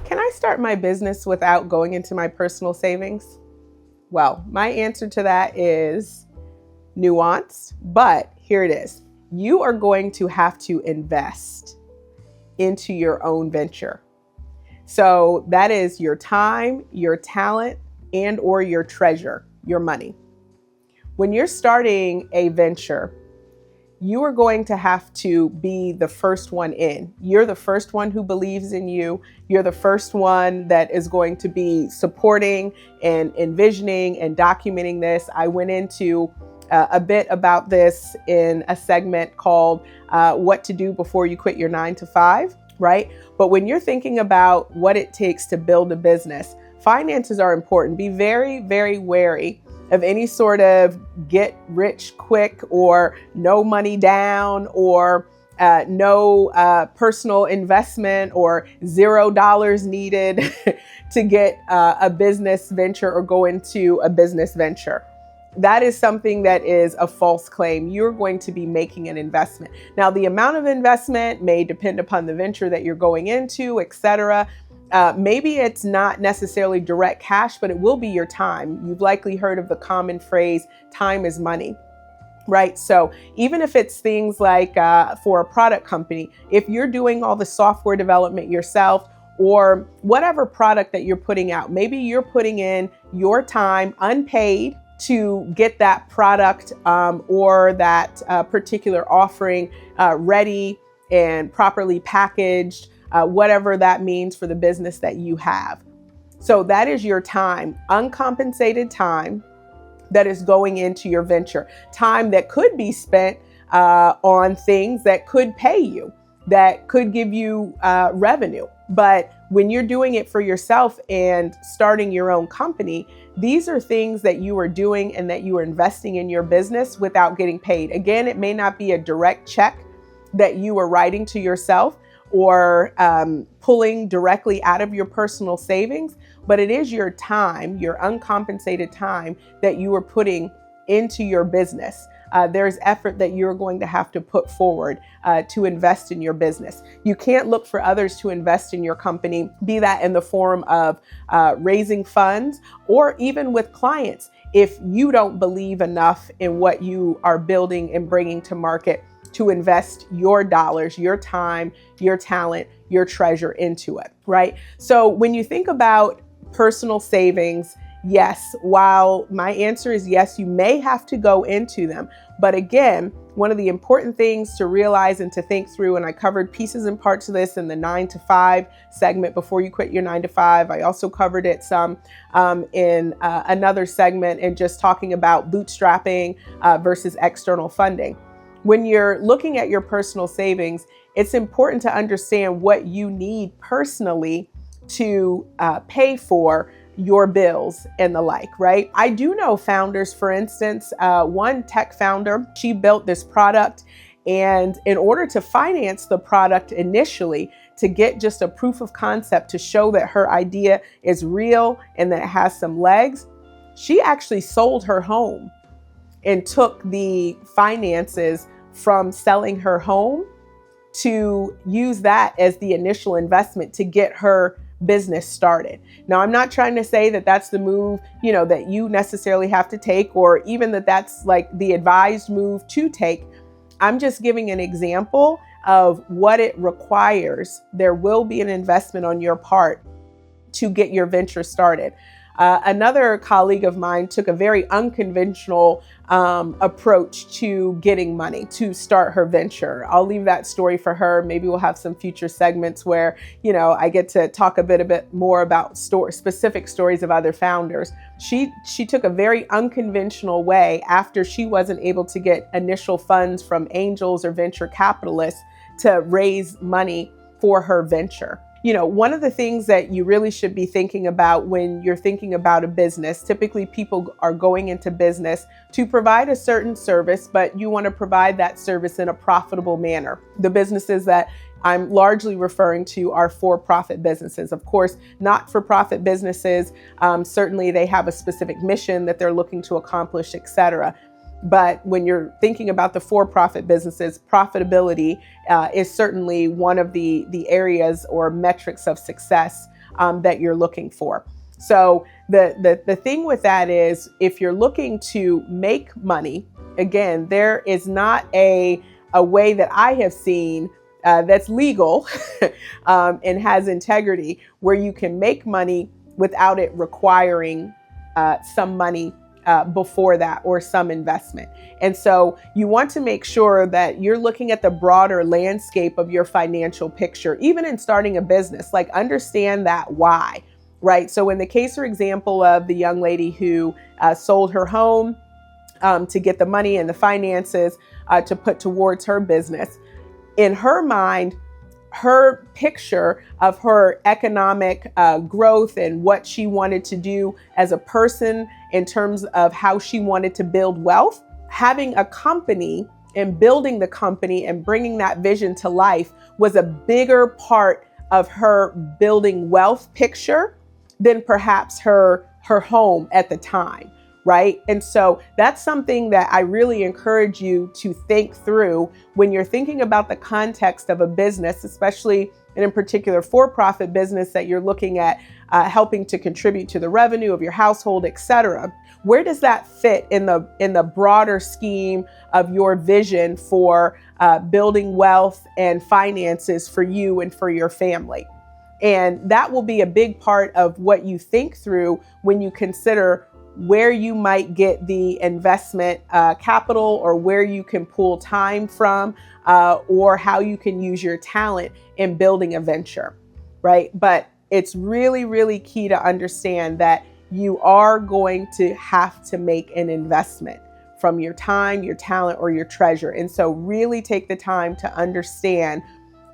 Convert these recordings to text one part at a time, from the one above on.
can I start my business without going into my personal savings? Well, my answer to that is nuanced, but here it is. You are going to have to invest into your own venture. So that is your time, your talent, and or your treasure, your money. When you're starting a venture, you are going to have to be the first one in. You're the first one who believes in you. You're the first one that is going to be supporting and envisioning and documenting this. I went into a bit about this in a segment called What to Do Before You Quit Your 9-to-5, right? But when you're thinking about what it takes to build a business, finances are important. Be very, very wary of any sort of get rich quick or no money down or no personal investment or $0 needed to get a business venture or go into a business venture. That is something that is a false claim. You're going to be making an investment. Now, the amount of investment may depend upon the venture that you're going into, etc. Maybe it's not necessarily direct cash, but it will be your time. You've likely heard of the common phrase, time is money, right? So even if it's things like for a product company, if you're doing all the software development yourself or whatever product that you're putting out, maybe you're putting in your time unpaid to get that product or that particular offering ready and properly packaged, whatever that means for the business that you have. So that is your time, uncompensated time that is going into your venture, time that could be spent on things that could pay you, that could give you revenue. But when you're doing it for yourself and starting your own company, these are things that you are doing and that you are investing in your business without getting paid. Again, it may not be a direct check that you are writing to yourself or pulling directly out of your personal savings, but it is your time, your uncompensated time that you are putting into your business. There's effort that you're going to have to put forward to invest in your business. You can't look for others to invest in your company, be that in the form of raising funds or even with clients, if you don't believe enough in what you are building and bringing to market to invest your dollars, your time, your talent, your treasure into it, right? So when you think about personal savings, yes, while my answer is yes, you may have to go into them. But again, one of the important things to realize and to think through, and I covered pieces and parts of this in the 9-to-5 segment before you quit your 9-to-5. I also covered it some in another segment and just talking about bootstrapping versus external funding. When you're looking at your personal savings, it's important to understand what you need personally to pay for your bills and the like, right? I do know founders, for instance, one tech founder, she built this product, and in order to finance the product initially, to get just a proof of concept to show that her idea is real and that it has some legs, she actually sold her home and took the finances from selling her home to use that as the initial investment to get her business started. Now, I'm not trying to say that that's the move, that you necessarily have to take, or even that that's like the advised move to take. I'm just giving an example of what it requires. There will be an investment on your part to get your venture started. Another colleague of mine took a very unconventional approach to getting money to start her venture. I'll leave that story for her. Maybe we'll have some future segments where, I get to talk a bit more about specific stories of other founders. She took a very unconventional way after she wasn't able to get initial funds from angels or venture capitalists to raise money for her venture. One of the things that you really should be thinking about when you're thinking about a business, typically people are going into business to provide a certain service, but you want to provide that service in a profitable manner. The businesses that I'm largely referring to are for-profit businesses. Of course, not-for-profit businesses, certainly they have a specific mission that they're looking to accomplish, etc. But when you're thinking about the for-profit businesses, profitability is certainly one of the areas or metrics of success that you're looking for. So the thing with that is, if you're looking to make money, again, there is not a way that I have seen that's legal and has integrity, where you can make money without it requiring some money before that, or some investment. And so you want to make sure that you're looking at the broader landscape of your financial picture, even in starting a business. Like, understand that why, right? So in the case or example of the young lady who sold her home to get the money and the finances to put towards her business, in her mind, her picture of her economic growth and what she wanted to do as a person in terms of how she wanted to build wealth, having a company and building the company and bringing that vision to life was a bigger part of her building wealth picture than perhaps her home at the time. Right? And so that's something that I really encourage you to think through when you're thinking about the context of a business, especially in particular for-profit business that you're looking at helping to contribute to the revenue of your household, etc. Where does that fit in the broader scheme of your vision for building wealth and finances for you and for your family? And that will be a big part of what you think through when you consider where you might get the investment capital, or where you can pull time from, or how you can use your talent in building a venture, right? But it's really, really key to understand that you are going to have to make an investment from your time, your talent, or your treasure. And so really take the time to understand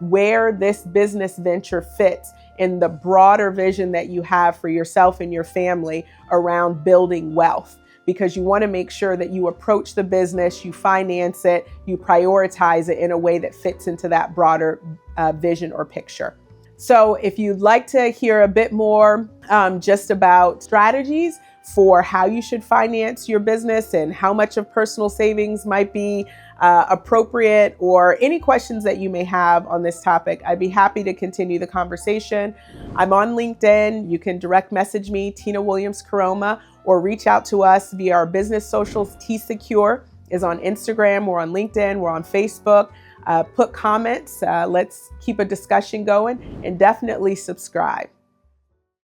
where this business venture fits in the broader vision that you have for yourself and your family around building wealth, because you want to make sure that you approach the business, you finance it, you prioritize it in a way that fits into that broader vision or picture. So if you'd like to hear a bit more just about strategies for how you should finance your business and how much of personal savings might be appropriate, or any questions that you may have on this topic, I'd be happy to continue the conversation. I'm on LinkedIn. You can direct message me, Tina Williams-Koroma, or reach out to us via our business socials. TCecure is on Instagram, we're on LinkedIn, we're on Facebook. Put comments, let's keep a discussion going, and definitely subscribe.